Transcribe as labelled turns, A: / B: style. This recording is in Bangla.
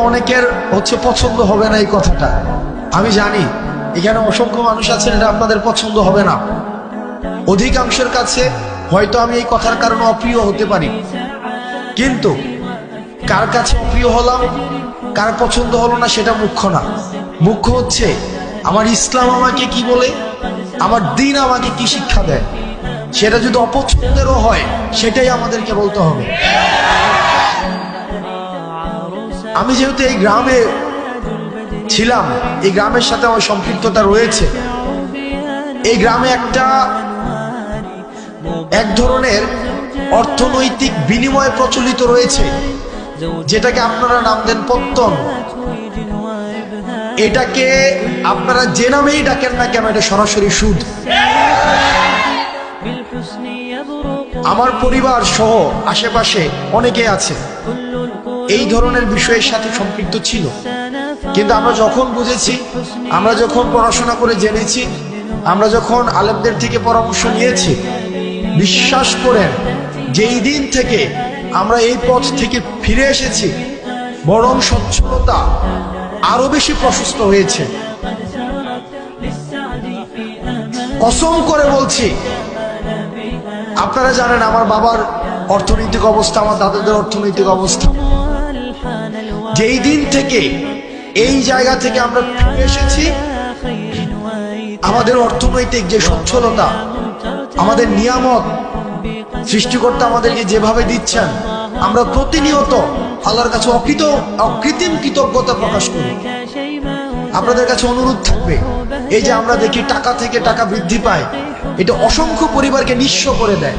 A: অনেকের হচ্ছে পছন্দ হবে না এই কথাটা, আমি জানি। এখানে অসংখ্য মানুষ আছেন, এটা আপনাদের পছন্দ হবে না। অধিকাংশের কাছে হয়তো আমি এই কথার কারণে অপ্রিয় হতে পারি, কিন্তু কার কাছে অপ্রিয় হলাম, কার পছন্দ হলো না সেটা মুখ্য না। মুখ্য হচ্ছে আমার ইসলাম আমাকে কি বলে, আমার দ্বীন আমাকে কি শিক্ষা দেয়। সেটা যদি অপছন্দেরও হয় সেটাই আমাদেরকে বলতে হবে। আমি যেহেতু এই গ্রামে ছিলাম, এই গ্রামের সাথে আমার সম্পৃক্ততা রয়েছে। এই গ্রামে এক ধরনের অর্থনৈতিক বিনিময় প্রচলিত রয়েছে, যেটাকে আপনারা নাম দেন পত্তন। এটাকে আপনারা যে নামেই ডাকেন না কেন, এটা সরাসরি সুদ। আমার পরিবার সহ আশেপাশে অনেকে আছে এই ধরনের বিষয়ের সাথে সম্পৃক্ত ছিল, কিন্তু আমরা যখন বুঝেছি, আমরা যখন পড়াশোনা করে জেনেছি, আমরা যখন আলেমদের থেকে পরামর্শ নিয়েছি, বিশ্বাস করেন যেই দিন থেকে আমরা এই পথ থেকে ফিরে এসেছি, বরং সচ্ছলতা আরো বেশি প্রশস্ত হয়েছে। কসম করে বলছি, আপনারা জানেন আমার বাবার অর্থনৈতিক অবস্থা, আমার দাদাদের অর্থনৈতিক অবস্থা। যেই দিন থেকে এই জায়গা থেকে আমরা ফিরে এসেছি, আমাদের অর্থনৈতিক যে সচ্ছলতা, আমাদের নিয়ামত সৃষ্টিকর্তা আমাদেরকে যেভাবে দিচ্ছেন, আমরা প্রতিনিয়ত আল্লাহর কাছে অকৃত্রিম কৃতজ্ঞতা প্রকাশ করি। আপনাদের কাছে অনুরোধ থাকবে, এই যে আমরা দেখি টাকা থেকে টাকা বৃদ্ধি পায়, এটা অসংখ্য পরিবারকে নিঃস্ব করে দেয়।